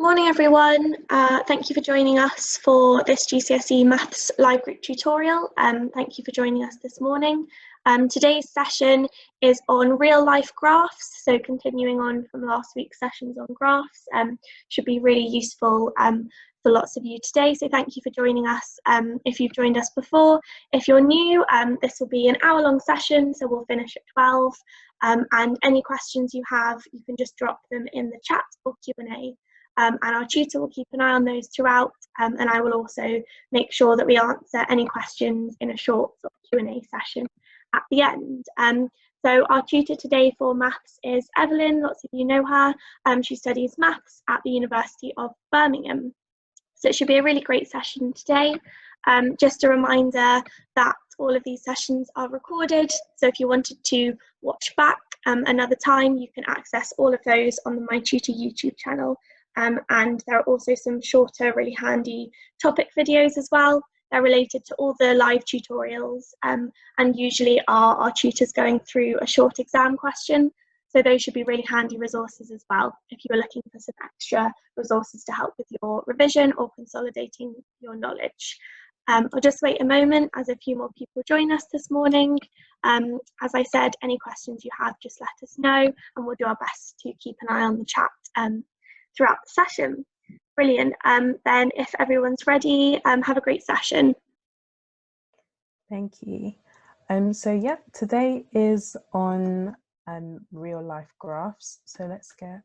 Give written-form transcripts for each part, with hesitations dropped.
Morning everyone, thank you for joining us for this GCSE Maths live group tutorial. Thank you for joining us this morning. Today's session is on real life graphs, so continuing on from last week's sessions on graphs, should be really useful for lots of you today, so thank you for joining us. If you've joined us before, if you're new, this will be an hour-long session, so we'll finish at 12, and any questions you have, you can just drop them in the chat or Q&A. And our tutor will keep an eye on those throughout, and I will also make sure that we answer any questions in a short Q&A session at the end. So our tutor today for maths is Evelyn. Lots of you know her. She studies maths at the University of Birmingham. So it should be a really great session today. Just a reminder that all of these sessions are recorded, so if you wanted to watch back another time, you can access all of those on the My Tutor YouTube channel. And there are also some shorter, really handy topic videos as well. They're related to all the live tutorials, and usually are our tutors going through a short exam question. So those should be really handy resources as well if you are looking for some extra resources to help with your revision or consolidating your knowledge. I'll just wait a moment as a few more people join us this morning. As I said, any questions you have, just let us know, and we'll do our best to keep an eye on the chat throughout the session. Brilliant. Then if everyone's ready, have a great session. Thank you. So yeah, today is on real life graphs. So let's get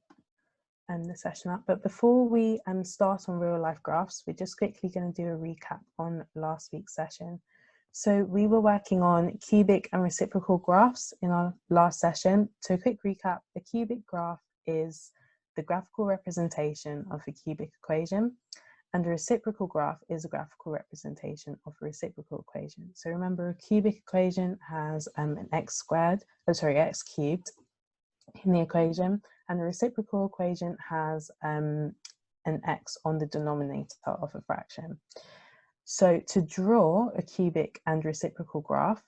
the session up. But before we start on real life graphs, we're just quickly going to do a recap on last week's session. So we were working on cubic and reciprocal graphs in our last session. So a quick recap, a cubic graph is the graphical representation of a cubic equation, and a reciprocal graph is a graphical representation of a reciprocal equation. So remember, a cubic equation has an x cubed in the equation, and a reciprocal equation has an x on the denominator of a fraction. So to draw a cubic and reciprocal graph,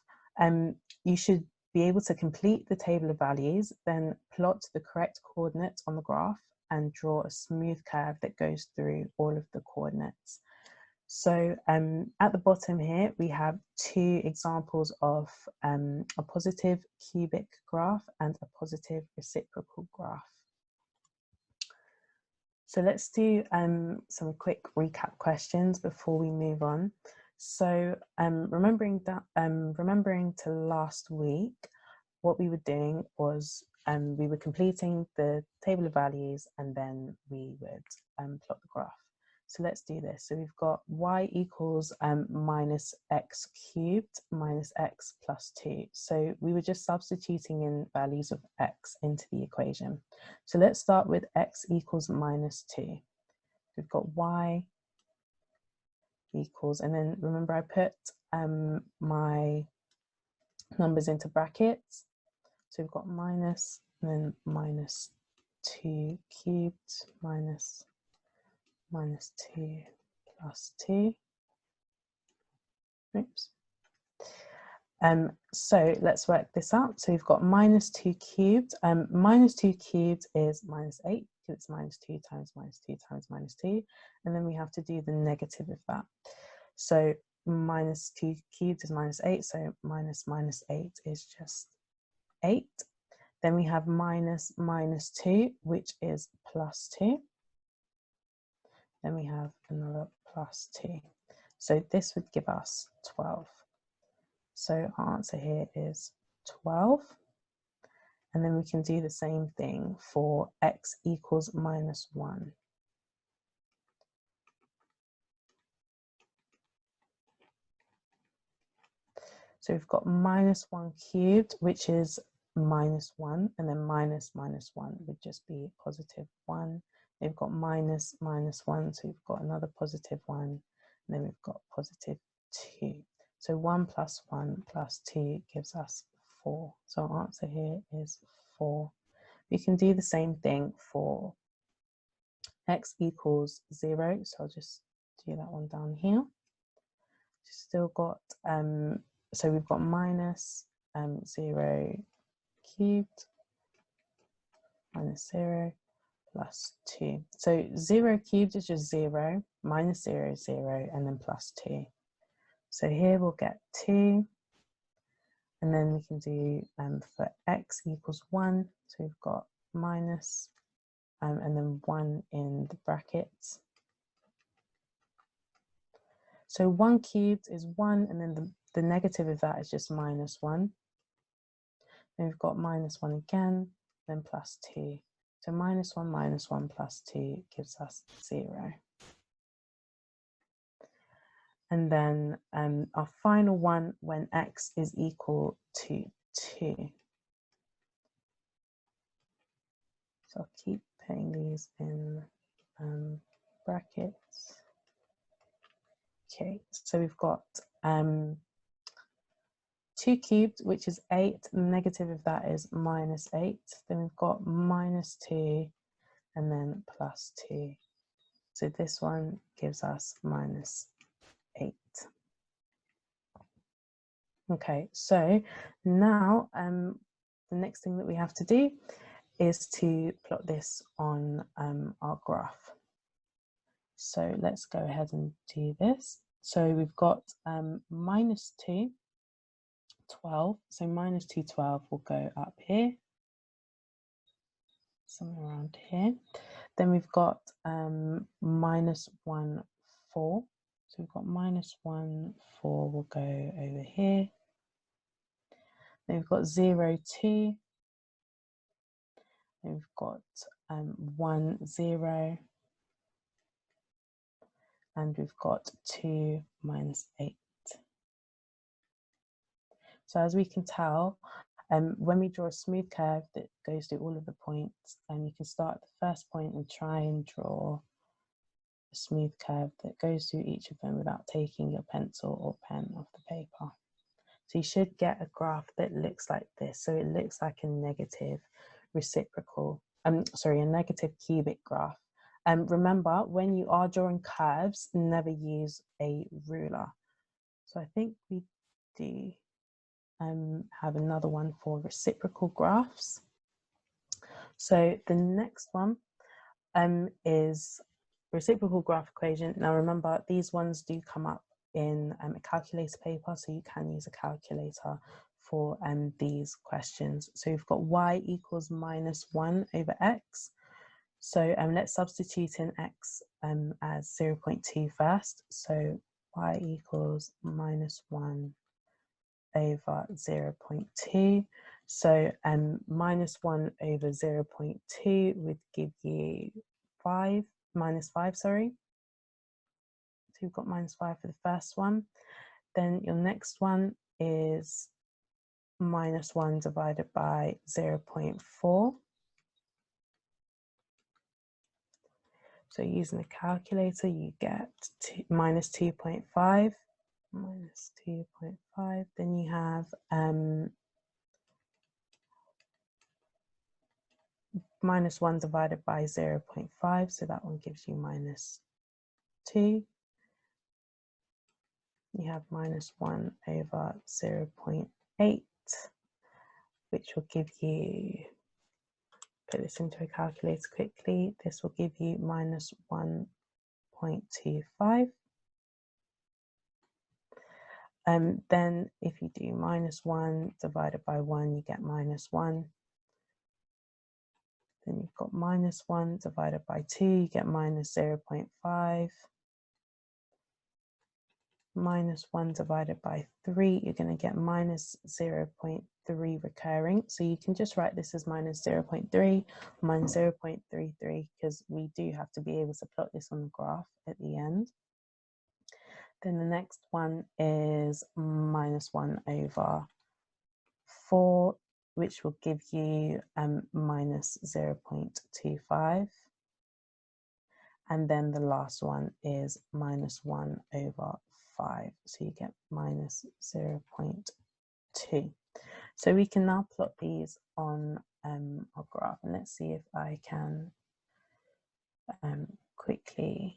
you should be able to complete the table of values, then plot the correct coordinates on the graph and draw a smooth curve that goes through all of the coordinates. So at the bottom here, we have two examples of a positive cubic graph and a positive reciprocal graph. So let's do some quick recap questions before we move on. So remembering to last week, what we were doing was we were completing the table of values, and then we would plot the graph. So let's do this. So we've got y equals minus x cubed minus x plus 2. So we were just substituting in values of x into the equation. So let's start with x equals minus 2. We've got y equals, and then remember I put my numbers into brackets. So we've got minus, and then minus 2 cubed minus 2 plus 2. Oops. So let's work this out. So we've got minus 2 cubed. Minus 2 cubed is minus 8, because it's minus 2 times minus 2 times minus 2. And then we have to do the negative of that. So minus 2 cubed is minus 8, so minus 8 is just 8. Then we have minus 2, which is plus 2. Then we have another plus 2. So this would give us 12. So our answer here is 12. And then we can do the same thing for x equals minus 1. So we've got minus 1 cubed, which is minus 1, and then minus 1 would just be positive 1. We've got minus 1, so we've got another positive 1, and then we've got positive 2. So 1 plus 1 plus 2 gives us 4. So our answer here is 4. We can do the same thing for x equals 0, so I'll just do that one down here. Still got, so we've got minus 0 cubed minus 0 plus 2. So 0 cubed is just 0, minus 0 is 0, and then plus 2. So here we'll get 2, and then we can do for x equals 1, so we've got minus, and then 1 in the brackets. So 1 cubed is 1, and then the negative of that is just minus 1. Then we've got minus 1 again, then plus 2. So minus 1 plus 2 gives us 0. And then our final one when x is equal to 2. So I'll keep putting these in brackets. Okay, so we've got 2 cubed, which is 8. The negative of that is minus 8. Then we've got minus 2 and then plus 2. So this one gives us minus 8. Okay, so now the next thing that we have to do is to plot this on our graph. So let's go ahead and do this. So we've got minus 2, 12. So minus 2, 12 will go up here, somewhere around here. Then we've got minus 1, 4. So we've got minus 1, 4 will go over here. Then we've got 0, 2. Then we've got 1, 0. And we've got 2 minus 8. So as we can tell, when we draw a smooth curve that goes through all of the points, you can start at the first point and try and draw a smooth curve that goes through each of them without taking your pencil or pen off the paper. So you should get a graph that looks like this. So it looks like a negative reciprocal, a negative cubic graph. Remember, when you are drawing curves, never use a ruler. So I think we do have another one for reciprocal graphs. So the next one is reciprocal graph equation. Now remember, these ones do come up in a calculator paper, so you can use a calculator for these questions. So we've got y equals minus 1 over x. So let's substitute in x as 0.2 first. So y equals minus 1 over 0.2. So minus 1 over 0.2 would give you minus 5, sorry. So you've got minus 5 for the first one. Then your next one is minus 1 divided by 0.4. So using a calculator, you get minus 2.5. Minus 2.5. Then you have minus 1 divided by 0.5. So that one gives you minus 2. You have minus 1 over 0.8, which will give you, put this into a calculator quickly, this will give you minus 1.25. Then if you do minus 1 divided by 1, you get minus 1. Then you've got minus 1 divided by 2, you get minus 0.5. Minus 1 divided by 3, you're going to get minus 0.3 recurring. So you can just write this as minus 0.3, minus 0.33, because we do have to be able to plot this on the graph at the end. Then the next one is minus 1 over 4, which will give you minus 0.25. And then the last one is minus 1 over 5. So you get minus 0.2. So we can now plot these on our graph. And let's see if I can quickly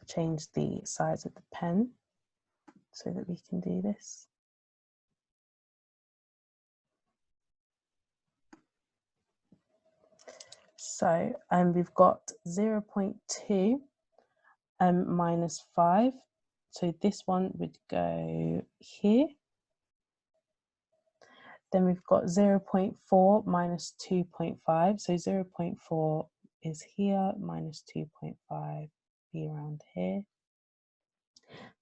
change the size of the pen so that we can do this. So we've got 0.2 minus 5. So this one would go here. Then we've got 0.4 minus 2.5. So 0.4 is here, minus 2.5 be around here.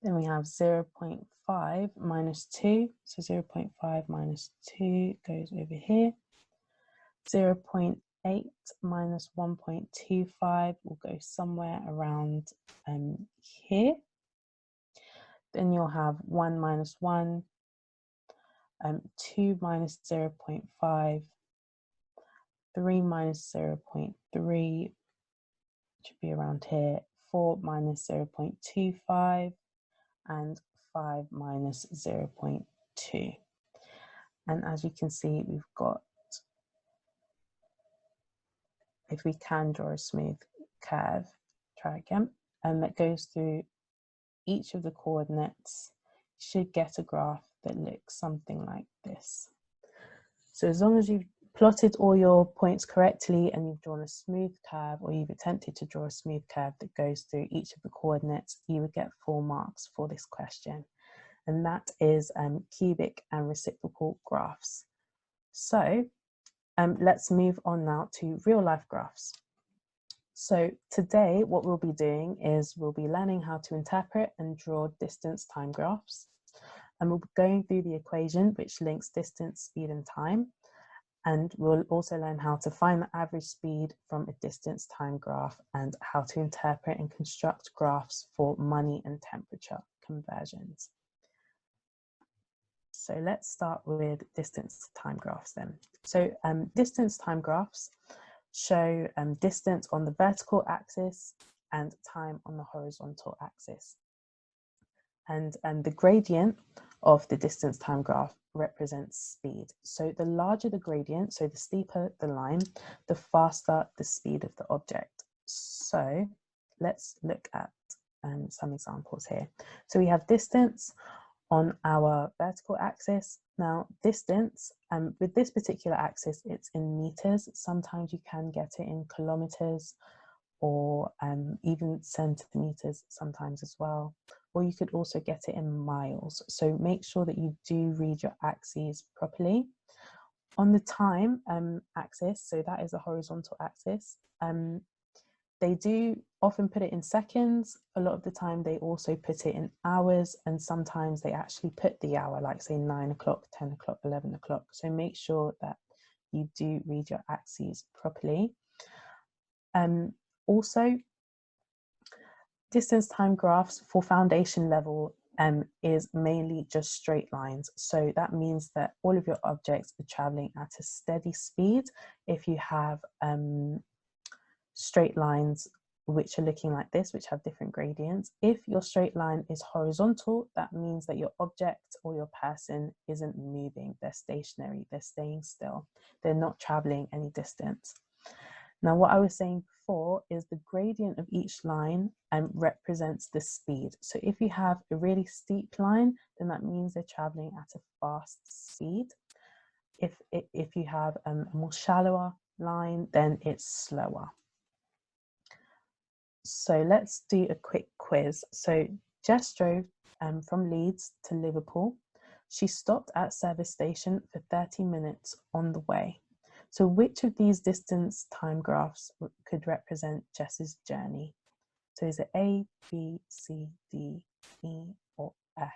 Then we have 0.5 minus 2. So 0.5 minus 2 goes over here. 0.8 minus 1.25 will go somewhere around here. Then you'll have 1 minus 1, 2 minus 0.5, 3 minus 0.3, should be around here, 4 minus 0.25, and 5 minus 0.2. And as you can see, we've got, if we can draw a smooth curve, try again, and that goes through each of the coordinates, should get a graph that looks something like this. So as long as you've plotted all your points correctly and you've drawn a smooth curve, or you've attempted to draw a smooth curve that goes through each of the coordinates, you would get 4 marks for this question. And that is cubic and reciprocal graphs. So let's move on now to real life graphs. So today what we'll be doing is we'll be learning how to interpret and draw distance time graphs. And we'll be going through the equation which links distance, speed and time. And we'll also learn how to find the average speed from a distance time graph and how to interpret and construct graphs for money and temperature conversions. So let's start with distance time graphs then. So distance time graphs show distance on the vertical axis and time on the horizontal axis. And the gradient of the distance time graph represents speed. So the larger the gradient, so the steeper the line, the faster the speed of the object. So let's look at some examples here. So we have distance on our vertical axis. Now distance, with this particular axis, it's in meters. Sometimes you can get it in kilometers or even centimeters sometimes as well. Or you could also get it in miles. So make sure that you do read your axes properly. On the time axis, so that is a horizontal axis, they do often put it in seconds. A lot of the time they also put it in hours, and sometimes they actually put the hour, like say 9 o'clock, 10 o'clock, 11 o'clock. So make sure that you do read your axes properly. Also, distance time graphs for foundation level is mainly just straight lines. So that means that all of your objects are traveling at a steady speed. If you have straight lines which are looking like this, which have different gradients. If your straight line is horizontal, that means that your object or your person isn't moving, they're stationary, they're staying still, they're not traveling any distance. Now what I was saying before is the gradient of each line represents the speed. So if you have a really steep line, then that means they're traveling at a fast speed. If you have a more shallower line, then it's slower. So let's do a quick quiz. So Jess drove from Leeds to Liverpool. She stopped at service station for 30 minutes on the way. So which of these distance time graphs could represent Jess's journey? So is it A, B, C, D, E, or F?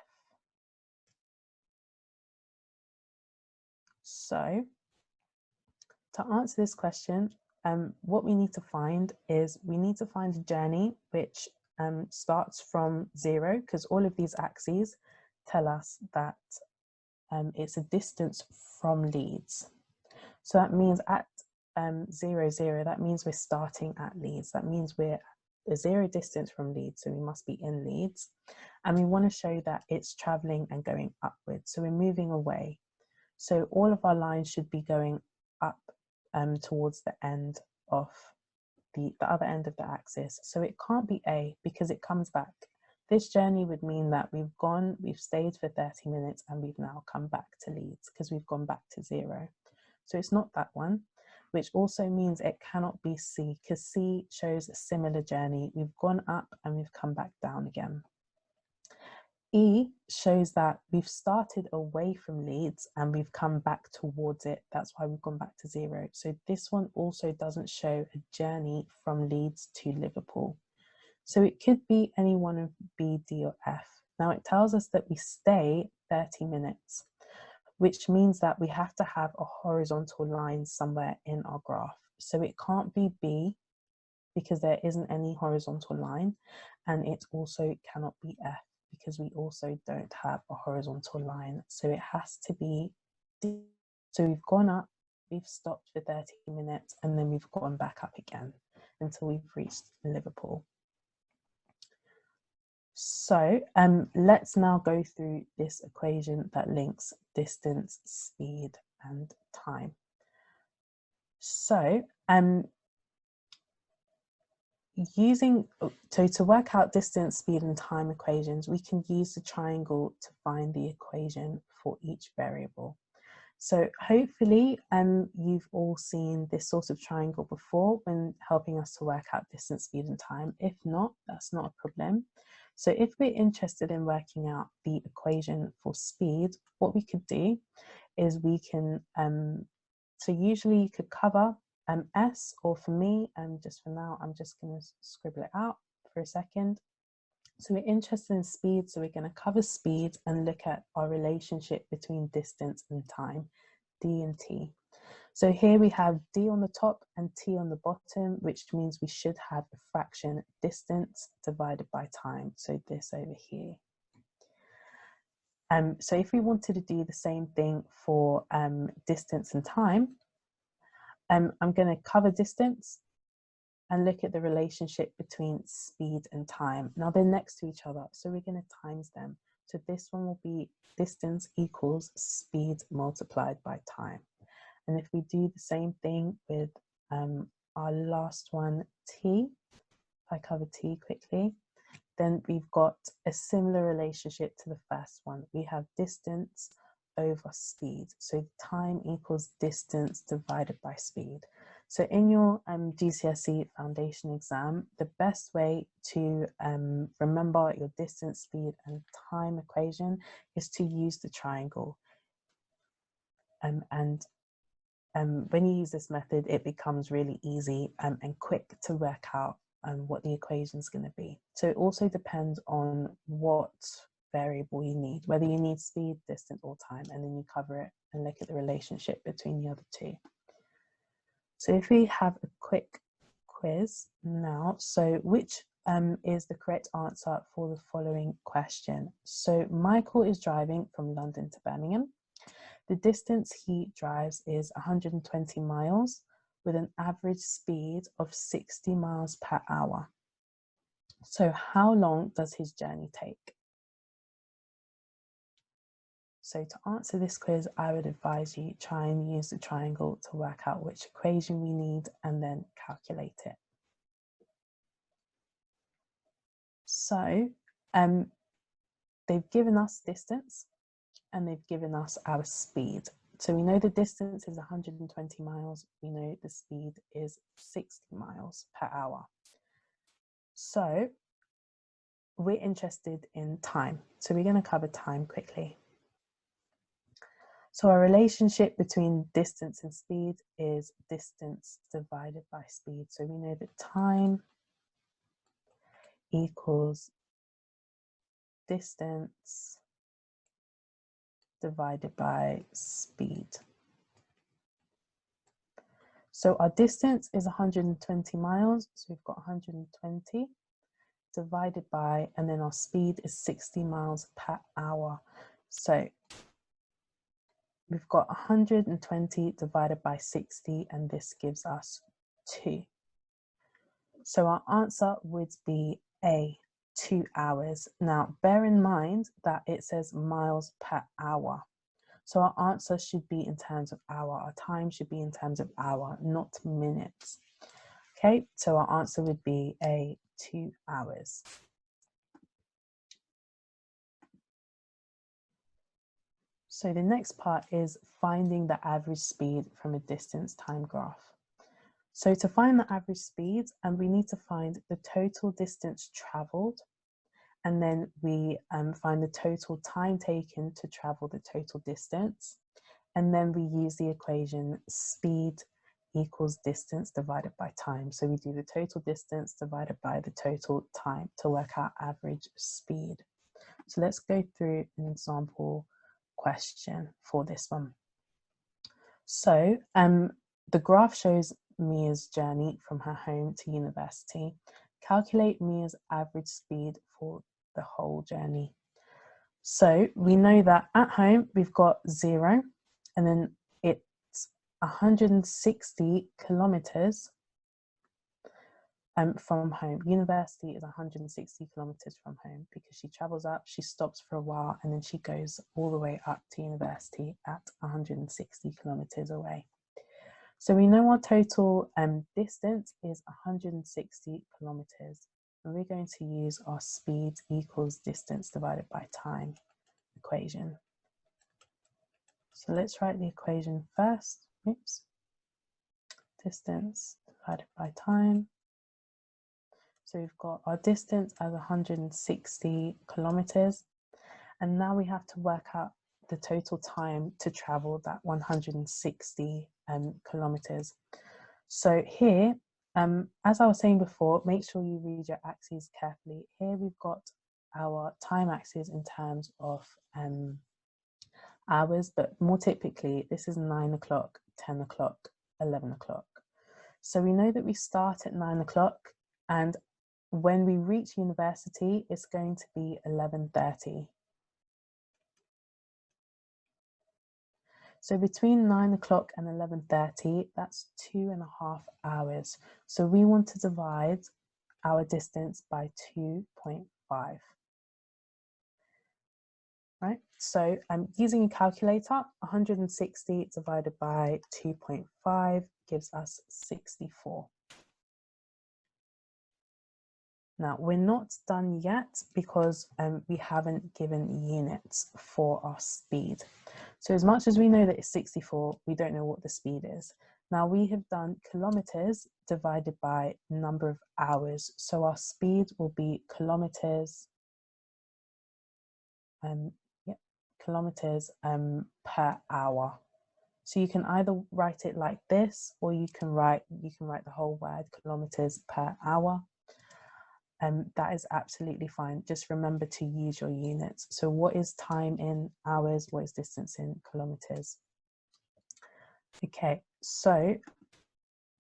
So to answer this question, what we need to find is we need to find a journey which starts from 0, because all of these axes tell us that it's a distance from Leeds. So that means at 0, 0, that means we're starting at Leeds. That means we're a 0 distance from Leeds, so we must be in Leeds. And we want to show that it's traveling and going upwards. So we're moving away. So all of our lines should be going up towards the end of the other end of the axis. So it can't be A because it comes back. This journey would mean that we've stayed for 30 minutes and we've now come back to Leeds because we've gone back to 0. So it's not that one. which also means it cannot be C, because C shows a similar journey. We've gone up and we've come back down again. E shows that we've started away from Leeds and we've come back towards it. That's why we've gone back to 0. So this one also doesn't show a journey from Leeds to Liverpool. So it could be any one of B, D, or F. Now it tells us that we stay 30 minutes, which means that we have to have a horizontal line somewhere in our graph. So it can't be B because there isn't any horizontal line, and it also cannot be F because we also don't have a horizontal line. So it has to be D. So we've gone up, we've stopped for 30 minutes, and then we've gone back up again until we've reached Liverpool. So let's now go through this equation that links distance, speed, and time. So to work out distance, speed, and time equations, we can use the triangle to find the equation for each variable. So hopefully you've all seen this sort of triangle before when helping us to work out distance, speed, and time. If not, that's not a problem. So if we're interested in working out the equation for speed, what we could do is we can, so usually you could cover S, or for me, just for now, I'm just going to scribble it out for a second. So we're interested in speed, so we're going to cover speed and look at our relationship between distance and time, D and T. So here we have D on the top and T on the bottom, which means we should have a fraction distance divided by time. So this over here. So if we wanted to do the same thing for distance and time, I'm going to cover distance and look at the relationship between speed and time. Now they're next to each other, so we're going to times them. So this one will be distance equals speed multiplied by time. And if we do the same thing with our last one, T, if I cover T quickly, then we've got a similar relationship to the first one. We have distance over speed. So time equals distance divided by speed. So in your GCSE foundation exam, the best way to remember your distance, speed, and time equation is to use the triangle. When you use this method, it becomes really easy and quick to work out what the equation is going to be. So it also depends on what variable you need, whether you need speed, distance, or time, and then you cover it and look at the relationship between the other two. So if we have a quick quiz now, so which is the correct answer for the following question? So Michael is driving from London to Birmingham. The distance he drives is 120 miles with an average speed of 60 miles per hour. So how long does his journey take? So to answer this quiz, I would advise you try and use the triangle to work out which equation we need and then calculate it. So they've given us distance and they've given us our speed. So we know the distance is 120 miles. We know the speed is 60 miles per hour. So we're interested in time. So we're going to cover time quickly. So our relationship between distance and speed is distance divided by speed. So we know that time equals distance divided by speed. So our distance is 120 miles. So we've got 120 divided by, and then our speed is 60 miles per hour. So we've got 120 divided by 60, and this gives us 2. So our answer would be A, 2 hours. Now, bear in mind that it says miles per hour. So our answer should be in terms of hour. Our time should be in terms of hour, not minutes. Okay, so our answer would be A, 2 hours. So the next part is finding the average speed from a distance time graph. So to find the average speed, we need to find the total distance travelled, and then we find the total time taken to travel the total distance. And then we use the equation speed equals distance divided by time. So we do the total distance divided by the total time to work out average speed. So let's go through an example question for this one. So the graph shows Mia's journey from her home to university. Calculate Mia's average speed for the whole journey. So we know that at home we've got 0, and then it's 160 kilometers from home. University is 160 kilometers from home because she travels up, she stops for a while, and then she goes all the way up to university at 160 kilometers away. So we know our total distance is 160 kilometers, and we're going to use our speed equals distance divided by time equation. So let's write the equation first. Oops. Distance divided by time. So we've got our distance as 160 kilometers, and now we have to work out the total time to travel that 160 kilometers. So here, as I was saying before, make sure you read your axes carefully. Here we've got our time axis in terms of hours, but more typically this is 9 o'clock, 10 o'clock, 11 o'clock. So we know that we start at 9 o'clock, and when we reach university, it's going to be 11:30. So between 9 o'clock and 11:30, that's 2.5 hours. So we want to divide our distance by 2.5. Right, so I'm using a calculator. 160 divided by 2.5 gives us 64. Now, we're not done yet because we haven't given units for our speed. So as much as we know that it's 64, we don't know what the speed is. Now, we have done kilometers divided by number of hours. So our speed will be kilometers, kilometers per hour. So you can either write it like this, or you can write the whole word kilometers per hour. That is absolutely fine. Just remember to use your units. So what is time in hours? What is distance in kilometers? Okay, so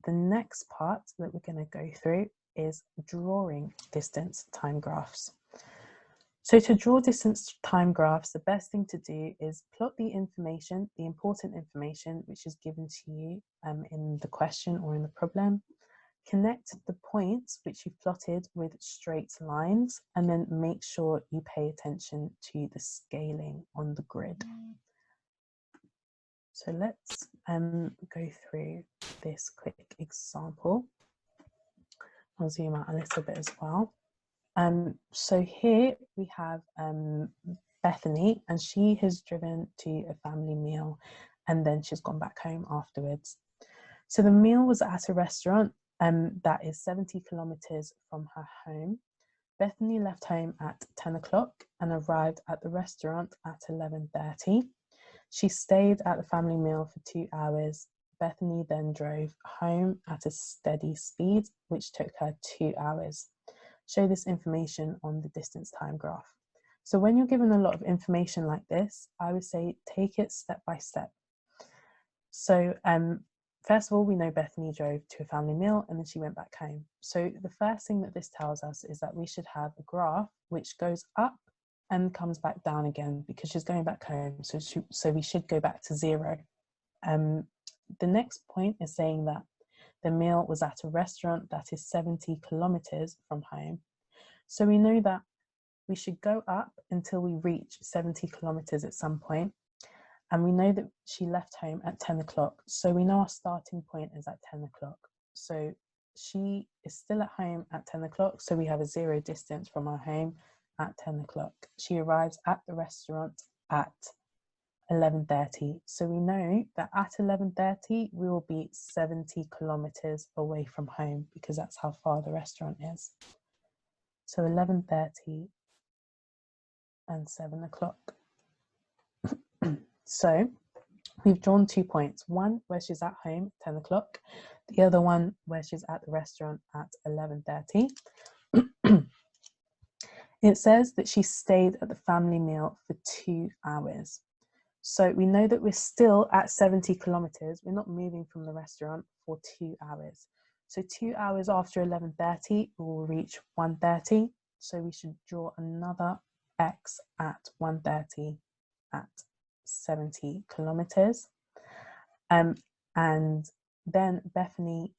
the next part that we're going to go through is drawing distance time graphs. So to draw distance time graphs, the best thing to do is plot the information, the important information which is given to you in the question or in the problem. Connect the points which you've plotted with straight lines, and then make sure you pay attention to the scaling on the grid. So let's go through this quick example. I'll zoom out a little bit as well. So here we have Bethany, and she has driven to a family meal, and then she's gone back home afterwards. So the meal was at a restaurant that is 70 kilometers from her home. Bethany left home at 10 o'clock and arrived at the restaurant at 11:30. She stayed at the family meal for 2 hours. Bethany then drove home at a steady speed, which took her 2 hours. Show this information on the distance time graph. So when you're given a lot of information like this, I would say take it step by step. So first of all, we know Bethany drove to a family meal and then she went back home. So the first thing that this tells us is that we should have a graph which goes up and comes back down again because she's going back home. So we should go back to 0. The next point is saying that the meal was at a restaurant that is 70 kilometers from home. So we know that we should go up until we reach 70 kilometers at some point. And we know that she left home at 10 o'clock. So we know our starting point is at 10 o'clock. So she is still at home at 10 o'clock. So we have a 0 distance from our home at 10 o'clock. She arrives at the restaurant at 11:30. So we know that at 11:30 we will be 70 kilometers away from home because that's how far the restaurant is. So 11:30 and 7 o'clock. So we've drawn 2 points, one where she's at home, 10 o'clock, the other one where she's at the restaurant at 11:30. It says that she stayed at the family meal for 2 hours. So we know that we're still at 70 kilometers. We're not moving from the restaurant for 2 hours. So 2 hours after 11:30, we will reach 1:30. So we should draw another X at 1:30 at 70 kilometers. And then Bethany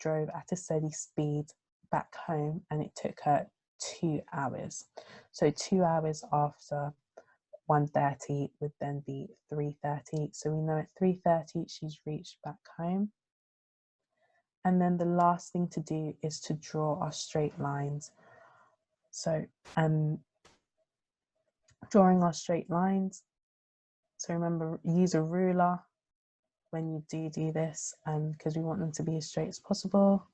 drove at a steady speed back home, and it took her 2 hours. So 2 hours after 1:30 would then be 3:30. So we know at 3:30 she's reached back home. And then the last thing to do is to draw our straight lines. So drawing our straight lines. So remember, use a ruler when you do this, because we want them to be as straight as possible.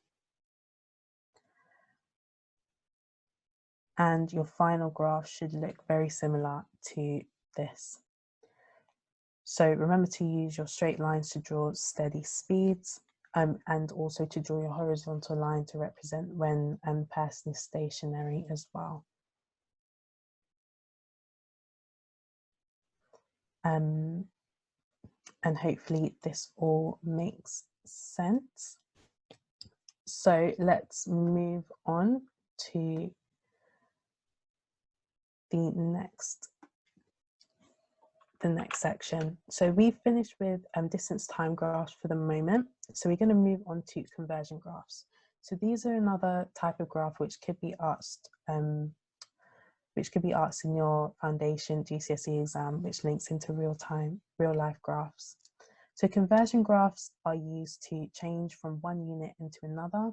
And your final graph should look very similar to this. So remember to use your straight lines to draw steady speeds, and also to draw your horizontal line to represent when a person is stationary as well. And hopefully this all makes sense. So let's move on to the next section. So we've finished with distance time graphs for the moment. So we're going to move on to conversion graphs. So these are another type of graph which could be asked in your foundation GCSE exam, which links into real life graphs. So conversion graphs are used to change from one unit into another.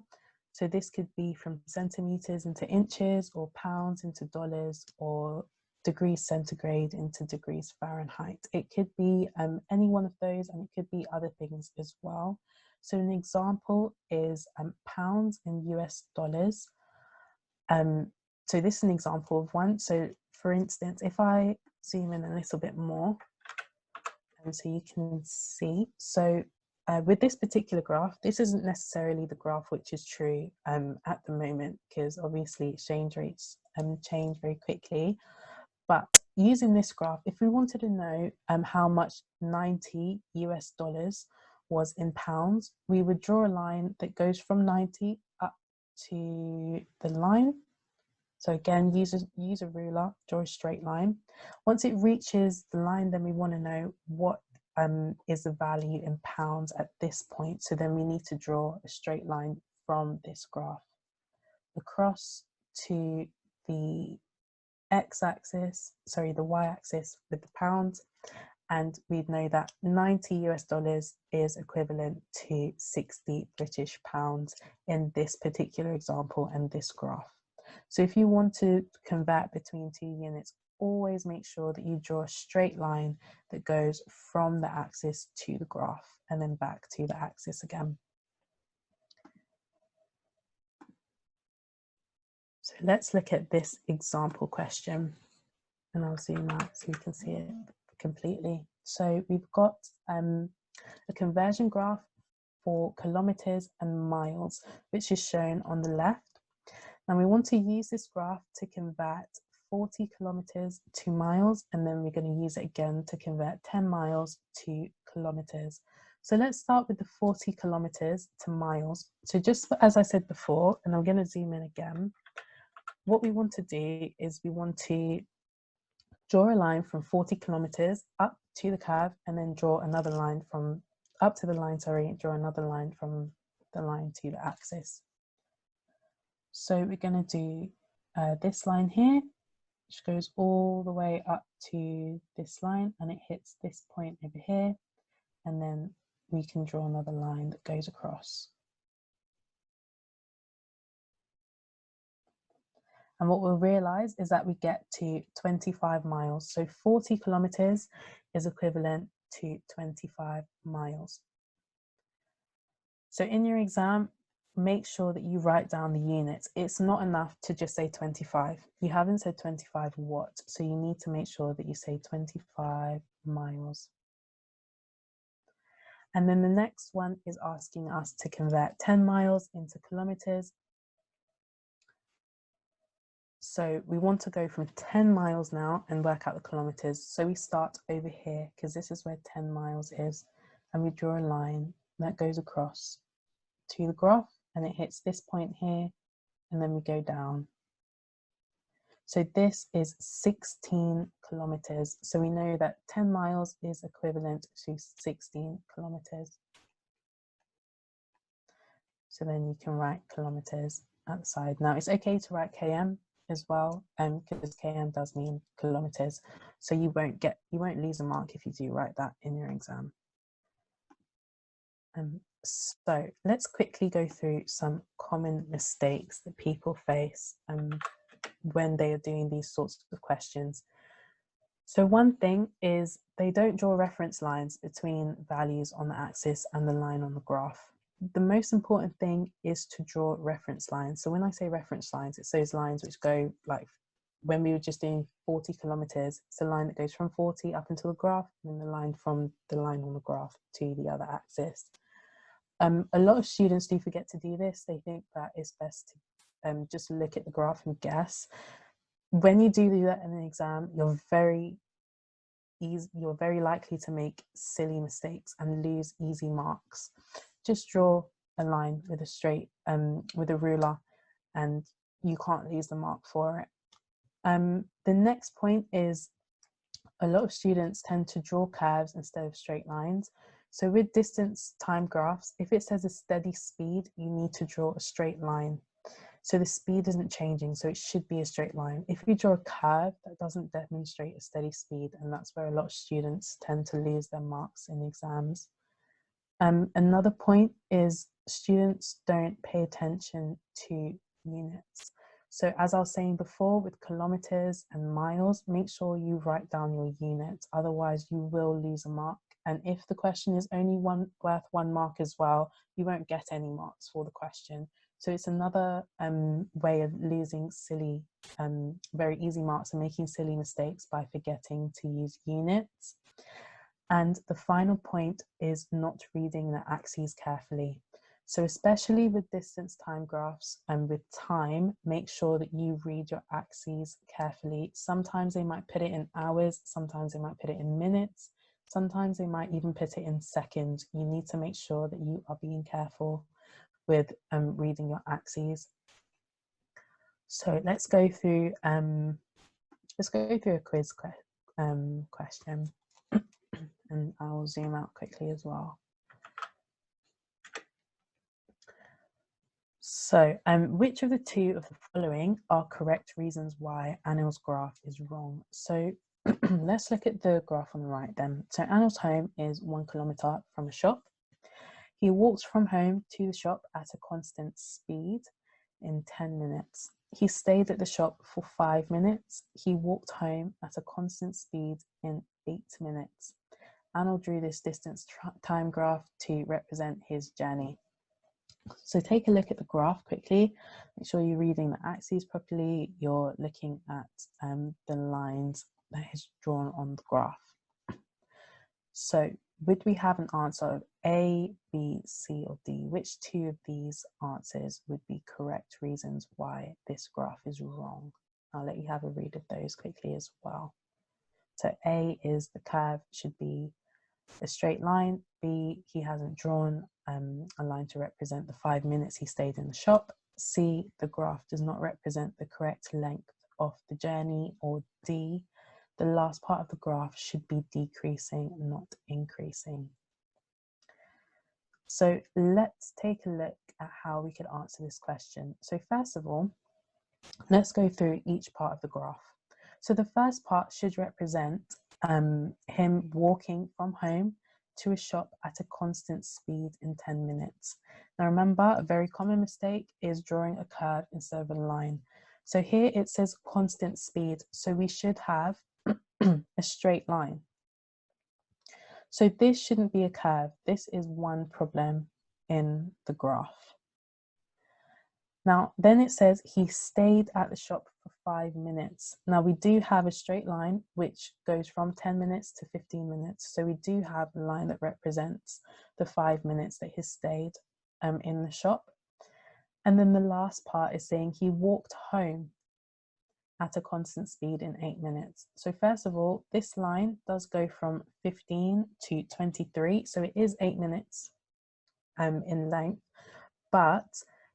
So this could be from centimeters into inches, or pounds into dollars, or degrees centigrade into degrees Fahrenheit. It could be any one of those, and it could be other things as well. So an example is pounds in US dollars. So this is an example of one. So for instance, if I zoom in a little bit more, and so you can see, so with this particular graph, this isn't necessarily the graph which is true at the moment, because obviously exchange rates change very quickly. But using this graph, if we wanted to know how much 90 US dollars was in pounds, we would draw a line that goes from 90 up to the line. So again, use a ruler, draw a straight line. Once it reaches the line, then we want to know what is the value in pounds at this point. So then we need to draw a straight line from this graph across to the the y-axis with the pounds, and we'd know that 90 US dollars is equivalent to 60 British pounds in this particular example and this graph. So if you want to convert between two units, always make sure that you draw a straight line that goes from the axis to the graph and then back to the axis again. So let's look at this example question, and I'll zoom out so you can see it completely. So we've got a conversion graph for kilometers and miles, which is shown on the left. And we want to use this graph to convert 40 kilometers to miles, and then we're going to use it again to convert 10 miles to kilometers. So let's start with the 40 kilometers to miles. So just as I said before, and I'm going to zoom in again, what we want to do is we want to draw a line from 40 kilometers up to the curve, and then draw another line from up to the line, draw another line from the line to the axis. So we're going to do this line here, which goes all the way up to this line, and it hits this point over here, and then we can draw another line that goes across. And what we'll realise is that we get to 25 miles. So 40 kilometres is equivalent to 25 miles. So in your exam, make sure that you write down the units. It's not enough to just say 25. You haven't said 25 what, so you need to make sure that you say 25 miles. And then the next one is asking us to convert 10 miles into kilometres. So we want to go from 10 miles now and work out the kilometres. So we start over here because this is where 10 miles is, and we draw a line that goes across to the graph and it hits this point here, and then we go down. So this is 16 kilometres. So we know that 10 miles is equivalent to 16 kilometres. So then you can write kilometres at the side. Now it's okay to write km as well, because km does mean kilometres. So you won't lose a mark if you do write that in your exam. So let's quickly go through some common mistakes that people face when they are doing these sorts of questions. So one thing is they don't draw reference lines between values on the axis and the line on the graph. The most important thing is to draw reference lines. So when I say reference lines, it's those lines which go, like when we were just doing 40 kilometres, it's a line that goes from 40 up into the graph, and then the line from the line on the graph to the other axis. A lot of students do forget to do this. They think that it's best to just look at the graph and guess. When you do that in an exam, you're very likely to make silly mistakes and lose easy marks. Just draw a line with a straight, with a ruler, and you can't lose the mark for it. The next point is a lot of students tend to draw curves instead of straight lines. So with distance time graphs, if it says a steady speed, you need to draw a straight line. So the speed isn't changing, so it should be a straight line. If you draw a curve, that doesn't demonstrate a steady speed, and that's where a lot of students tend to lose their marks in exams. Another point is students don't pay attention to units. So as I was saying before, with kilometers and miles, make sure you write down your units, otherwise you will lose a mark. And if the question is only worth 1 mark as well, you won't get any marks for the question. So it's another way of losing silly, very easy marks and making silly mistakes by forgetting to use units. And the final point is not reading the axes carefully. So especially with distance time graphs and with time, make sure that you read your axes carefully. Sometimes they might put it in hours, sometimes they might put it in minutes, sometimes they might even put it in seconds. You need to make sure that you are being careful with reading your axes. So let's go through a quiz question, and I'll zoom out quickly as well. So which of the 2 of the following are correct reasons why Anil's graph is wrong? So let's look at the graph on the right then. So Anil's home is 1 kilometre from a shop. He walked from home to the shop at a constant speed in 10 minutes. He stayed at the shop for 5 minutes. He walked home at a constant speed in 8 minutes. Anil drew this distance time graph to represent his journey. So take a look at the graph quickly. Make sure you're reading the axes properly. You're looking at the lines that is drawn on the graph. So would we have an answer of A, B, C, or D? Which 2 of these answers would be correct reasons why this graph is wrong? I'll let you have a read of those quickly as well. So A is the curve should be a straight line. B, he hasn't drawn a line to represent the 5 minutes he stayed in the shop. C, the graph does not represent the correct length of the journey. Or D, the last part of the graph should be decreasing, not increasing. So let's take a look at how we could answer this question. So first of all, let's go through each part of the graph. So the first part should represent him walking from home to a shop at a constant speed in 10 minutes. Now remember, a very common mistake is drawing a curve instead of a line. So here it says constant speed, so we should have a straight line. So this shouldn't be a curve. This is one problem in the graph. Now, then it says he stayed at the shop for 5 minutes. Now we do have a straight line which goes from 10 minutes to 15 minutes. So we do have a line that represents the 5 minutes that he stayed in the shop. And then the last part is saying he walked home at a constant speed in 8 minutes. So first of all, this line does go from 15 to 23. So it is 8 minutes in length, but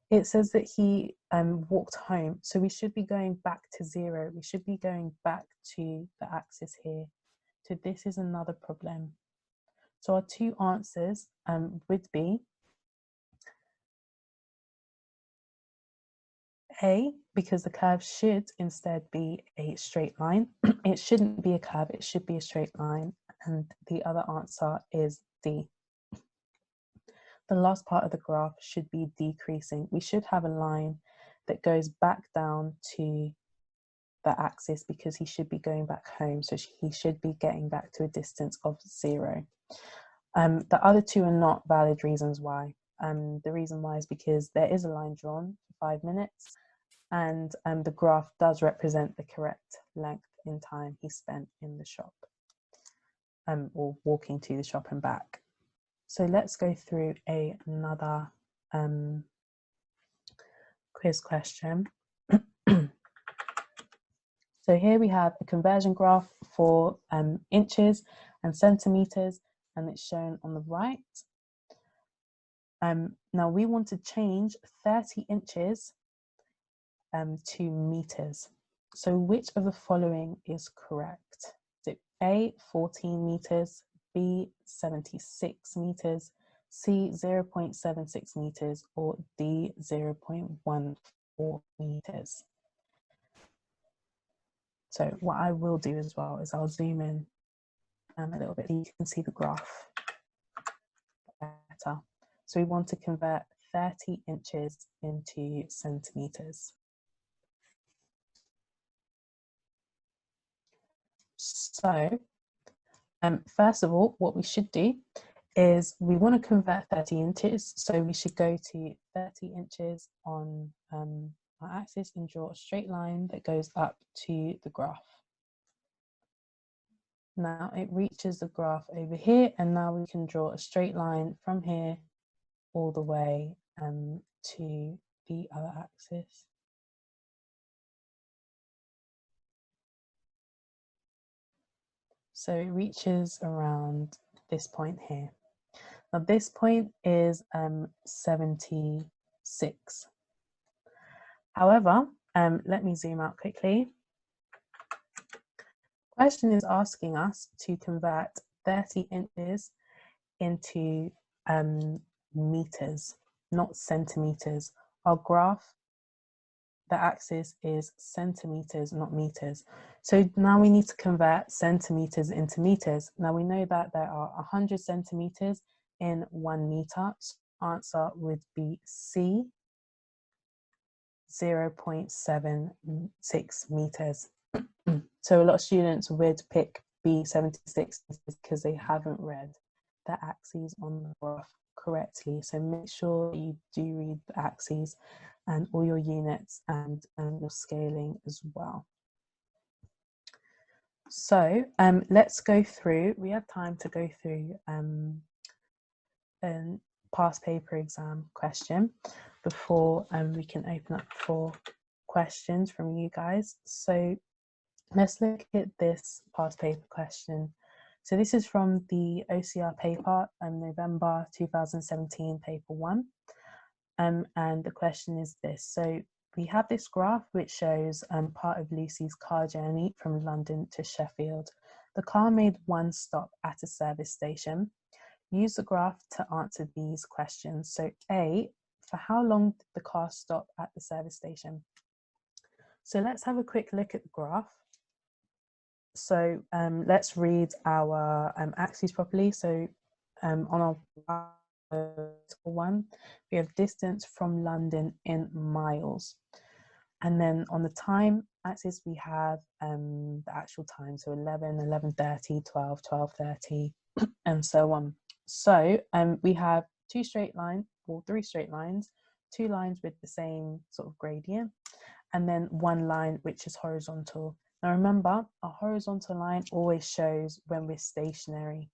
it says that he walked home. So we should be going back to 0. We should be going back to the axis here. So this is another problem. So our two answers would be A, because the curve should instead be a straight line. It shouldn't be a curve, it should be a straight line. And the other answer is D. The last part of the graph should be decreasing. We should have a line that goes back down to the axis because he should be going back home. So he should be getting back to a distance of 0. The other two are not valid reasons why. The reason why is because there is a line drawn for 5 minutes, and the graph does represent the correct length in time he spent in the shop, or walking to the shop and back. So let's go through another quiz question. So here we have a conversion graph for inches and centimeters, and it's shown on the right. Now we want to change 30 inches to meters. So which of the following is correct? So A, 14 meters, B, 76 meters, C, 0.76 meters, or D, 0.14 meters. So what I will do as well is I'll zoom in a little bit so you can see the graph better. So we want to convert 30 inches into centimeters. So first of all, what we should do is we want to convert 30 inches. So we should go to 30 inches on our axis and draw a straight line that goes up to the graph. Now it reaches the graph over here, and now we can draw a straight line from here all the way to the other axis. So it reaches around this point here. Now this point is 76. However, let me zoom out quickly. The question is asking us to convert 30 inches into meters, not centimeters. Our graph, the axis is centimeters, not meters. So now we need to convert centimeters into meters. Now we know that there are 100 centimeters in 1 meter. So answer would be C, 0.76 meters. So a lot of students would pick B, 76 because they haven't read the axes on the graph correctly. So make sure you do read the axes and all your units and your scaling as well. So let's go through, we have time to go through a past paper exam question before we can open up for questions from you guys. So let's look at this past paper question. So this is from the OCR paper, November 2017, paper 1. And the question is this. So we have this graph which shows part of Lucy's car journey from London to Sheffield. The car made one stop at a service station. Use the graph to answer these questions. So A, for how long did the car stop at the service station? So let's have a quick look at the graph. So let's read our axes properly. So on our one, we have distance from London in miles. And then on the time axis, we have the actual time. So 11, 11:30, 12, 12:30, and so on. So we have three straight lines, 2 lines with the same sort of gradient, and then 1 line which is horizontal. Now remember, a horizontal line always shows when we're stationary.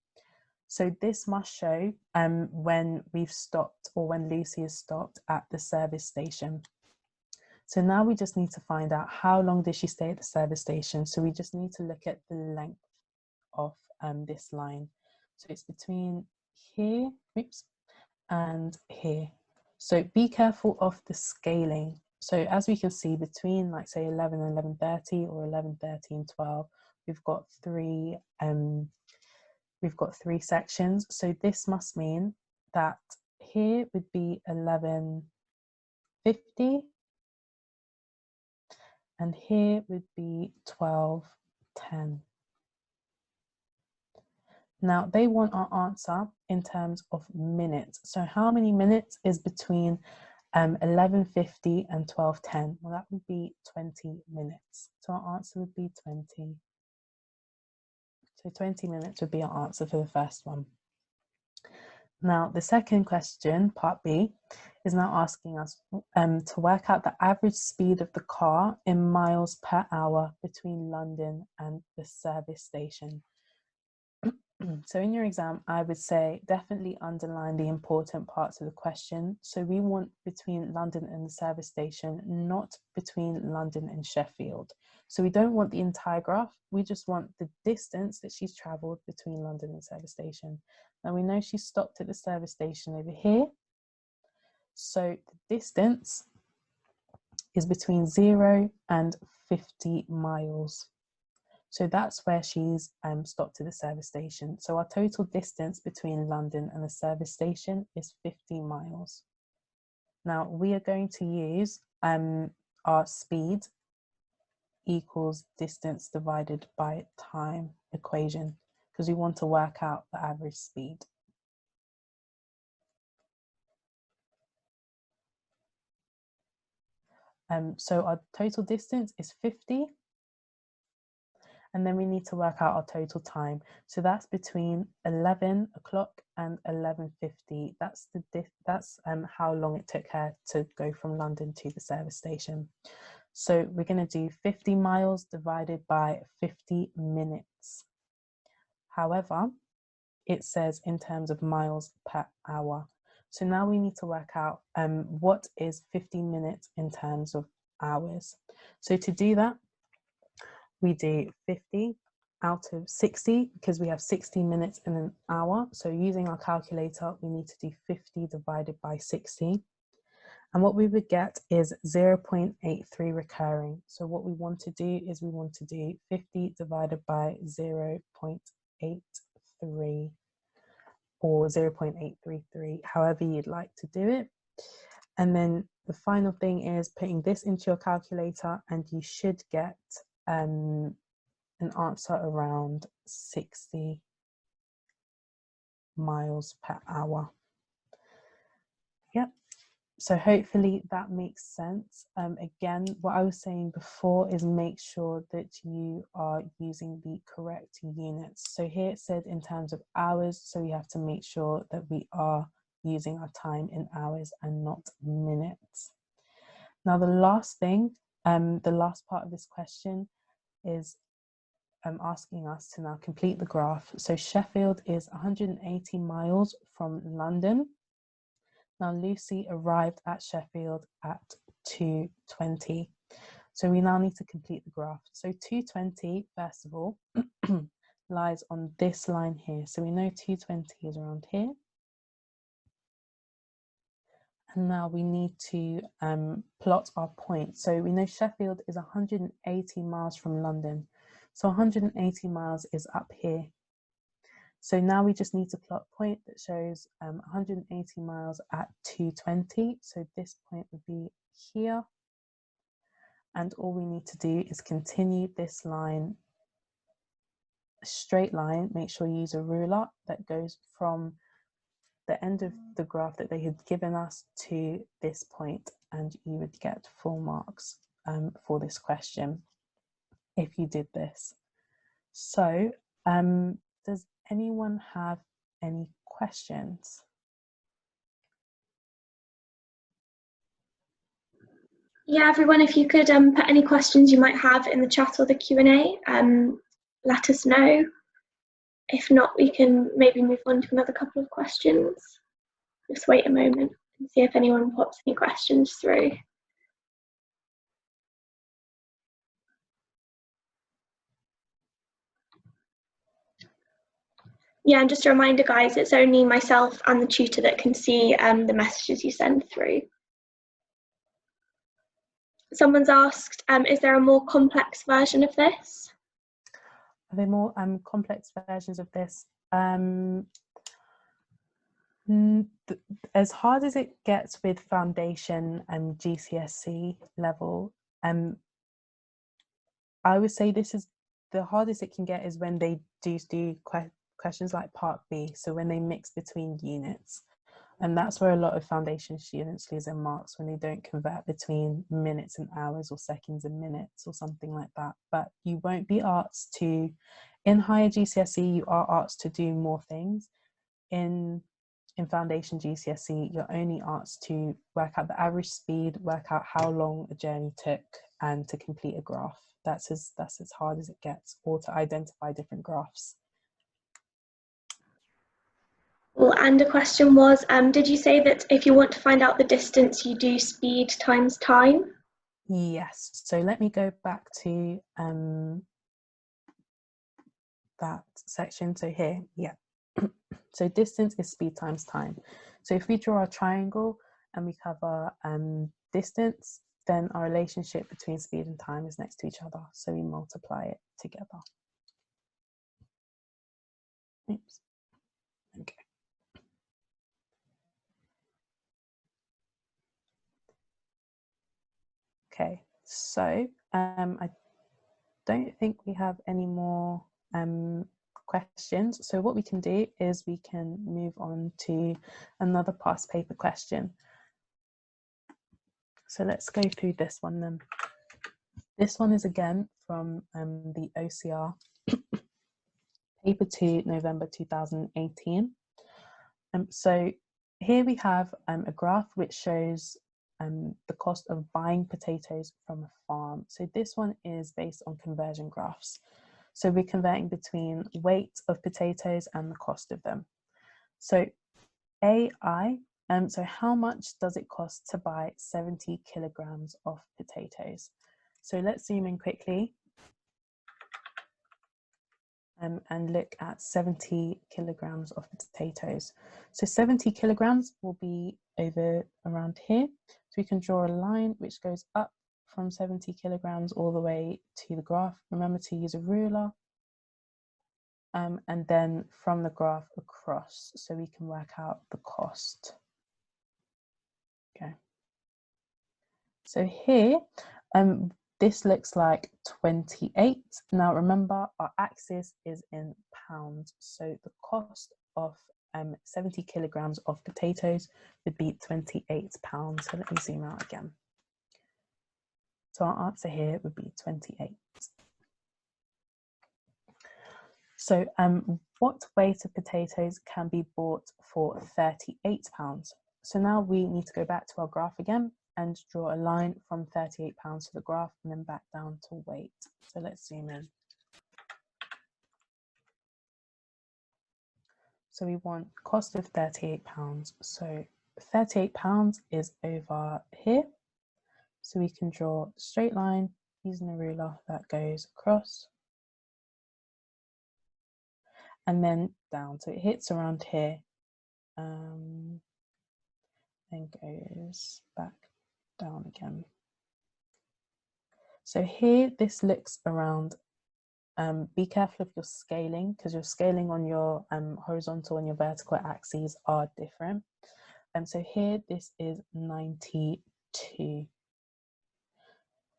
So this must show when we've stopped, or when Lucy has stopped at the service station. So now we just need to find out how long did she stay at the service station. So we just need to look at the length of this line. So it's between here, and here. So be careful of the scaling. So as we can see, between like say 11 and 11:30, or 11:30 and 12, we've got three sections. So this must mean that here would be 11:50, and here would be 12:10. Now they want our answer in terms of minutes. So how many minutes is between 11:50 and 12:10? Well, that would be 20 minutes. So our answer would be 20. So 20 minutes would be our answer for the first one. Now, the second question, part B, is now asking us to work out the average speed of the car in miles per hour between London and the service station. So in your exam, I would say definitely underline the important parts of the question. So we want between London and the service station, not between London and Sheffield. So we don't want the entire graph. We just want the distance that she's travelled between London and the service station. Now we know she stopped at the service station over here. So the distance is between 0 and 50 miles. So that's where she's stopped at the service station. So our total distance between London and the service station is 50 miles. Now we are going to use our speed equals distance divided by time equation, because we want to work out the average speed. So our total distance is 50. And then we need to work out our total time. So that's between 11 o'clock and 11:50. That's how long it took her to go from London to the service station. So we're going to do 50 miles divided by 50 minutes. However, it says in terms of miles per hour. So now we need to work out what is 50 minutes in terms of hours. So to do that, we do 50 out of 60, because we have 60 minutes in an hour. So using our calculator, we need to do 50 divided by 60. And what we would get is 0.83 recurring. So what we want to do is we want to do 50 divided by 0.83, or 0.833, however you'd like to do it. And then the final thing is putting this into your calculator, and you should get an answer around 60 miles per hour. Yep. So hopefully that makes sense. Again, what I was saying before is make sure that you are using the correct units. So here it said in terms of hours, so we have to make sure that we are using our time in hours and not minutes. Now the last thing, the last part of this question is asking us to now complete the graph. So Sheffield is 180 miles from London. Now Lucy arrived at Sheffield at 2:20. So we now need to complete the graph. So 2:20, first of all, lies on this line here. So we know 2:20 is around here. And now we need to plot our point. So we know Sheffield is 180 miles from London. So 180 miles is up here. So now we just need to plot a point that shows 180 miles at 2:20. So this point would be here. And all we need to do is continue this line, a straight line. Make sure you use a ruler that goes from the end of the graph that they had given us to this point, and you would get full marks. for this question if you did this. So does anyone have any questions? Yeah, everyone, if you could put any questions you might have in the chat or the Q&A, let us know. If not, we can maybe move on to another couple of questions. Just wait a moment and see if anyone pops any questions through. Yeah, and just a reminder, guys, it's only myself and the tutor that can see the messages you send through. Someone's asked, is there a more complex version of this? Are there more complex versions of this? As hard as it gets with foundation and GCSE level, I would say this is the hardest it can get is when they do questions like Part B, so when they mix between units. And that's where a lot of foundation students lose their marks, when they don't convert between minutes and hours or seconds and minutes or something like that. But you won't be asked to, in higher GCSE, you are asked to do more things. In foundation GCSE, you're only asked to work out the average speed, work out how long a journey took, and to complete a graph. That's as hard as it gets, or to identify different graphs. Well, and a question was, did you say that if you want to find out the distance, you do speed times time? Yes, so let me go back to that section. So here, yeah. So distance is speed times time. So if we draw a triangle and we cover distance, then our relationship between speed and time is next to each other. So we multiply it together. Oops. Okay. Okay, so I don't think we have any more questions. So what we can do is we can move on to another past paper question. So let's go through this one then. This one is again from the OCR, paper 2, November 2018. So here we have a graph which shows the cost of buying potatoes from a farm. So this one is based on conversion graphs. So we're converting between weight of potatoes and the cost of them. So AI, so how much does it cost to buy 70 kilograms of potatoes? So let's zoom in quickly and look at 70 kilograms of potatoes. So 70 kilograms will be over around here. So we can draw a line which goes up from 70 kilograms all the way to the graph. Remember to use a ruler. And then from the graph across, so we can work out the cost. Okay. So here, this looks like 28. Now remember, our axis is in pounds. So the cost of 70 kilograms of potatoes would be £28. So let me zoom out again. So our answer here would be 28. So what weight of potatoes can be bought for £38? So now we need to go back to our graph again and draw a line from £38 to the graph and then back down to weight. So let's zoom in. So we want cost of £38. So £38 is over here. So we can draw a straight line using a ruler that goes across and then down. So it hits around here and goes back down again. So here this looks around. Be careful of your scaling, because your scaling on your horizontal and your vertical axes are different. And so here this is 92.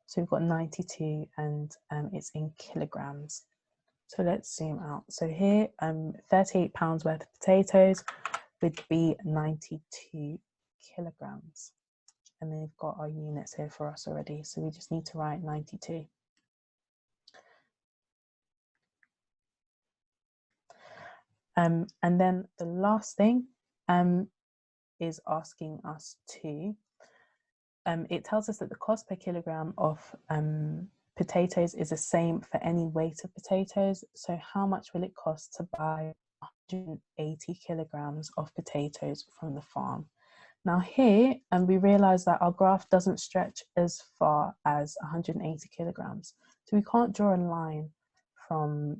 So we've got 92 and it's in kilograms. So let's zoom out. So here £38 worth of potatoes would be 92 kilograms. and they've got our units here for us already. So we just need to write 92. And then the last thing is asking us to, it tells us that the cost per kilogram of potatoes is the same for any weight of potatoes. So how much will it cost to buy 180 kilograms of potatoes from the farm? Now here, we realize that our graph doesn't stretch as far as 180 kilograms. So we can't draw a line from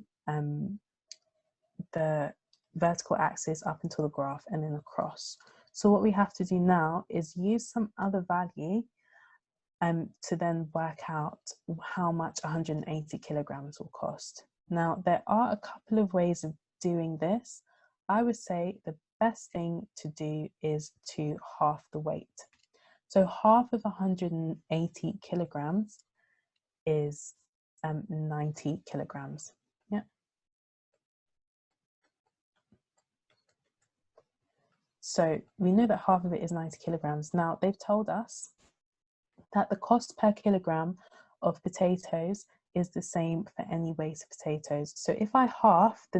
the vertical axis up until the graph and then across. So what we have to do now is use some other value to then work out how much 180 kilograms will cost. Now, there are a couple of ways of doing this. I would say the best thing to do is to half the weight. So half of 180 kilograms is 90 kilograms. Yeah. So we know that half of it is 90 kilograms. Now, they've told us that the cost per kilogram of potatoes is the same for any weight of potatoes. So if I half the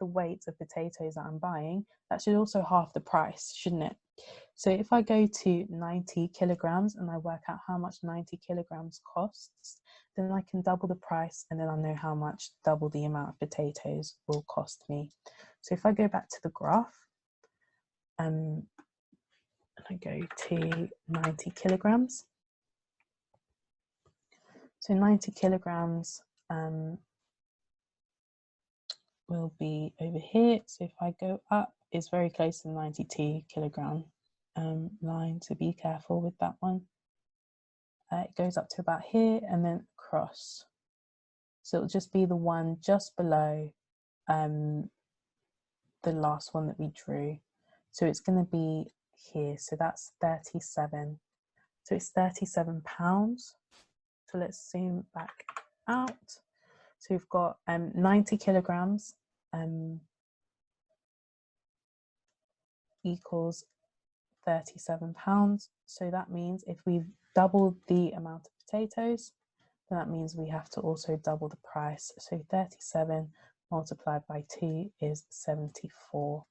weight of potatoes that I'm buying, that should also half the price, shouldn't it? So if I go to 90 kilograms and I work out how much 90 kilograms costs, then I can double the price, and then I'll know how much double the amount of potatoes will cost me. So if I go back to the graph, and I go to 90 kilograms. So 90 kilograms will be over here. So if I go up, it's very close to the 92 kilogram line, so be careful with that one. It goes up to about here and then across. So it'll just be the one just below the last one that we drew. So it's going to be here. So that's 37. So it's 37 pounds. So let's zoom back out. So we've got 90 kilograms equals 37 pounds. So that means if we've doubled the amount of potatoes, then that means we have to also double the price. So 37 multiplied by 2 is 74.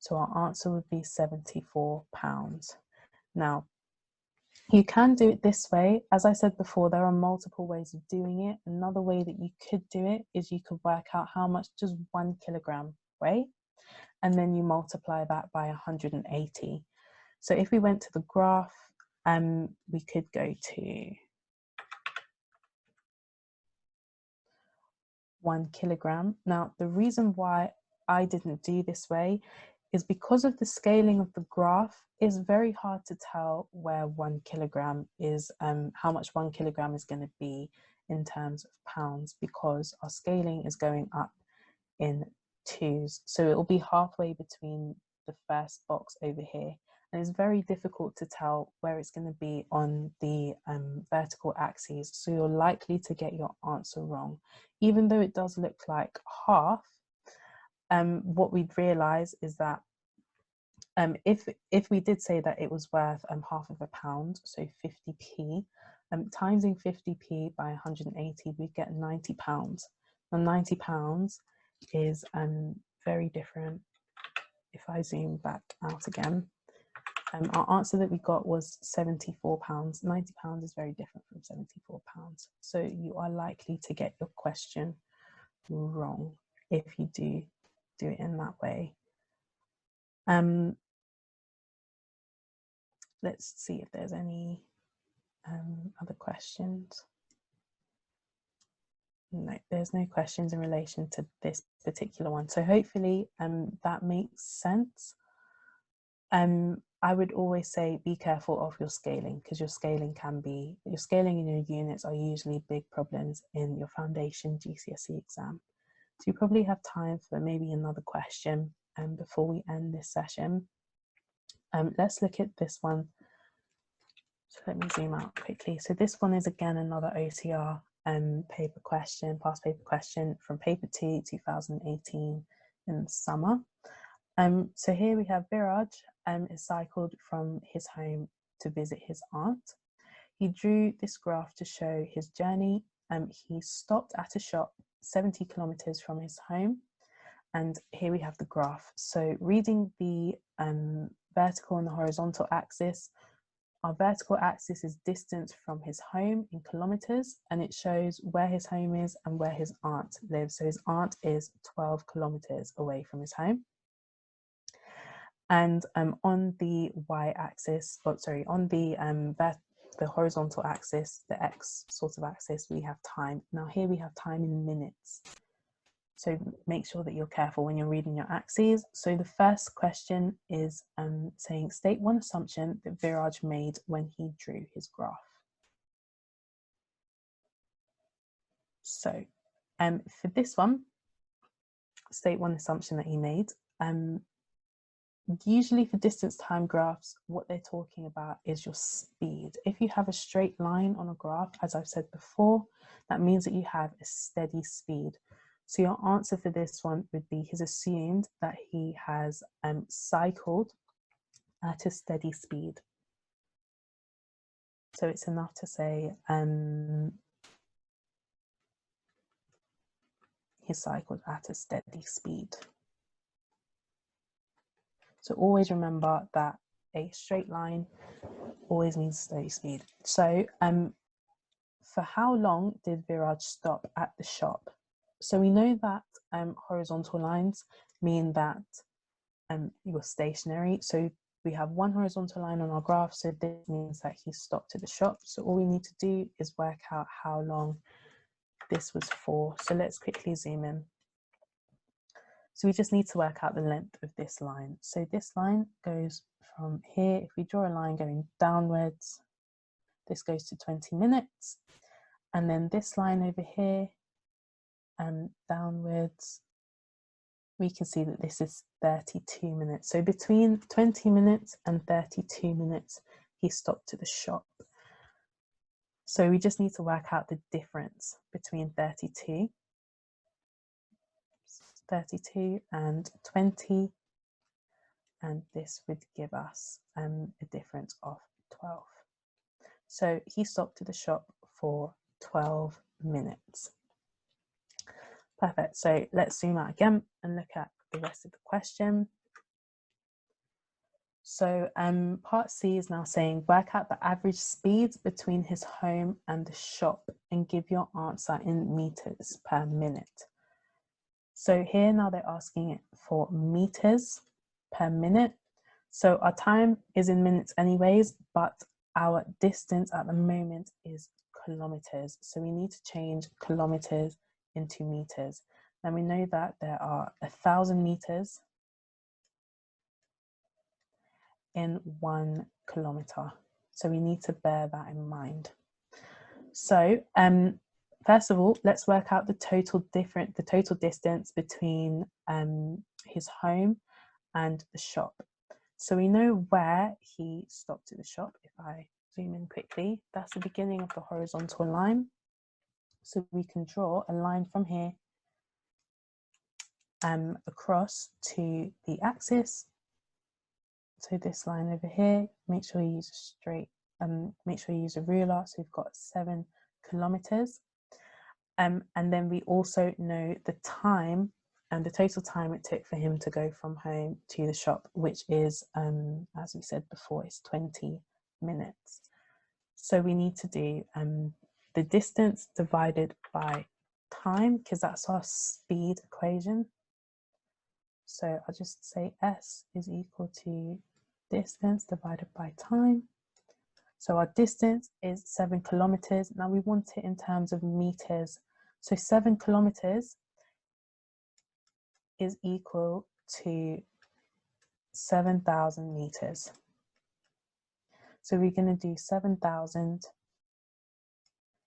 So our answer would be 74 pounds. Now, you can do it this way. As I said before, there are multiple ways of doing it. Another way that you could do it is you could work out how much does 1 kilogram weigh, and then you multiply that by 180. So if we went to the graph, we could go to 1 kilogram. Now, the reason why I didn't do this way is because of the scaling of the graph. It's very hard to tell where 1 kilogram is, how much 1 kilogram is going to be in terms of pounds, because our scaling is going up in twos. So it will be halfway between the first box over here. And it's very difficult to tell where it's going to be on the vertical axes. So you're likely to get your answer wrong. Even though it does look like half, what we'd realize is that if we did say that it was worth half of a pound, so 50p, timesing 50p by 180, we get 90 pounds. Now 90 pounds is very different. If I zoom back out again, our answer that we got was 74 pounds. 90 pounds is very different from 74 pounds. So you are likely to get your question wrong if you do it in that way. Let's see if there's any other questions. No, there's no questions in relation to this particular one. So hopefully that makes sense. I would always say be careful of your scaling, because your scaling and your units are usually big problems in your foundation GCSE exam. So you probably have time for maybe another question before we end this session. Let's look at this one. So let me zoom out quickly. So this one is again another OCR paper question, past paper question from paper 2, 2018 in the summer. So here we have Viraj is cycled from his home to visit his aunt. He drew this graph to show his journey. He stopped at a shop 70 kilometers from his home. And here we have the graph. So reading the vertical and the horizontal axis, our vertical axis is distance from his home in kilometers, and it shows where his home is and where his aunt lives. So his aunt is 12 kilometers away from his home. And on the y-axis, on the horizontal axis, the x sort of axis, we have time. Now here we have time in minutes. So make sure that you're careful when you're reading your axes. So the first question is saying, state one assumption that Viraj made when he drew his graph. So for this one, state one assumption that he made. Usually for distance time graphs, what they're talking about is your speed. If you have a straight line on a graph, as I've said before, that means that you have a steady speed. So your answer for this one would be he's assumed that he has cycled at a steady speed. So it's enough to say he cycled at a steady speed. So always remember that a straight line always means steady speed. So for how long did Viraj stop at the shop? So we know that horizontal lines mean that you're stationary. So we have one horizontal line on our graph, so this means that he stopped at the shop. So all we need to do is work out how long this was for. So let's quickly zoom in. So we just need to work out the length of this line. So this line goes from here. If we draw a line going downwards, this goes to 20 minutes. And then this line over here, downwards, we can see that this is 32 minutes. So between 20 minutes and 32 minutes, he stopped at the shop. So we just need to work out the difference between 32 and 20, and this would give us a difference of 12. So he stopped at the shop for 12 minutes. Perfect. So let's zoom out again and look at the rest of the question. So part C is now saying, work out the average speeds between his home and the shop and give your answer in meters per minute. So here now they're asking it for meters per minute. So our time is in minutes anyways, but our distance at the moment is kilometers. So we need to change kilometers into meters. And we know that there are 1,000 meters in 1 kilometer. So we need to bear that in mind. So first of all, let's work out the total distance between his home and the shop. So we know where he stopped at the shop. If I zoom in quickly, that's the beginning of the horizontal line. So we can draw a line from here across to the axis. So this line over here, make sure you use a straight, make sure you use a ruler. So we've got 7 kilometers. And then we also know the time and the total time it took for him to go from home to the shop, which is, as we said before, is 20 minutes. So we need to do the distance divided by time, because that's our speed equation. So I'll just say S is equal to distance divided by time. So our distance is 7 kilometers. Now we want it in terms of meters. So 7 kilometers is equal to 7,000 meters. So we're going to do 7,000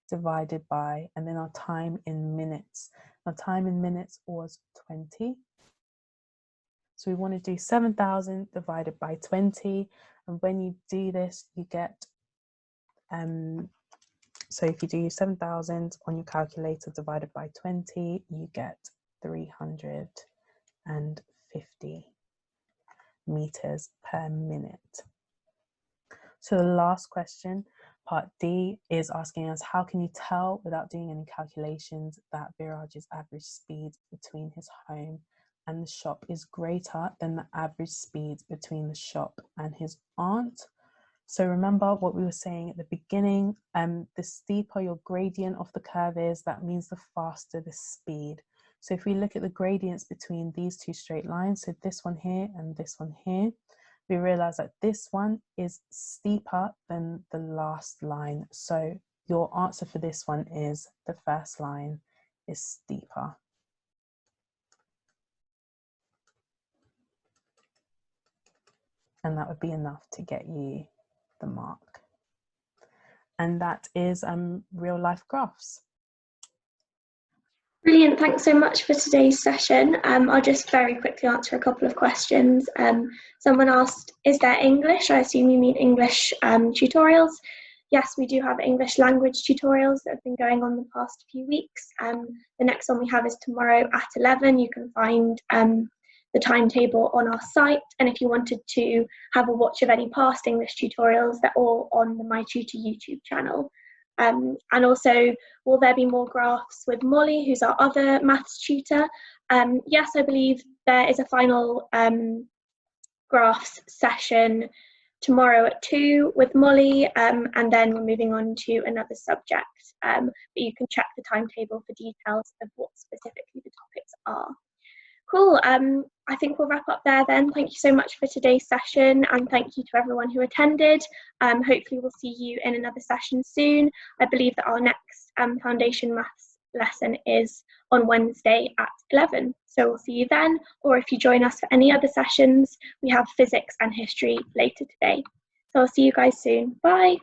divided by, and then our time in minutes. Our time in minutes was 20. So we want to do 7,000 divided by 20. And when you do this, you get, so if you do 7,000 on your calculator divided by 20, you get 350 meters per minute. So the last question, part D, is asking us, how can you tell without doing any calculations that Viraj's average speed between his home and the shop is greater than the average speed between the shop and his aunt? So remember what we were saying at the beginning, the steeper your gradient of the curve is, that means the faster the speed. So if we look at the gradients between these two straight lines, so this one here and this one here, we realize that this one is steeper than the last line. So your answer for this one is the first line is steeper. And that would be enough to get you the mark. And that is real life graphs. Brilliant, thanks so much for today's session. I'll just very quickly answer a couple of questions. Someone asked, is there English? I assume you mean English tutorials. Yes, we do have English language tutorials that have been going on the past few weeks. The next one we have is tomorrow at 11. You can find the timetable on our site. And if you wanted to have a watch of any past English tutorials, they're all on the My Tutor YouTube channel. And also, will there be more graphs with Molly, who's our other maths tutor? Yes, I believe there is a final graphs session tomorrow at 2 with Molly, and then we're moving on to another subject. But you can check the timetable for details of what specifically the topics are. Cool, I think we'll wrap up there then. Thank you so much for today's session, and thank you to everyone who attended. Hopefully we'll see you in another session soon. I believe that our next Foundation Maths lesson is on Wednesday at 11. So we'll see you then, or if you join us for any other sessions, we have physics and history later today. So I'll see you guys soon. Bye.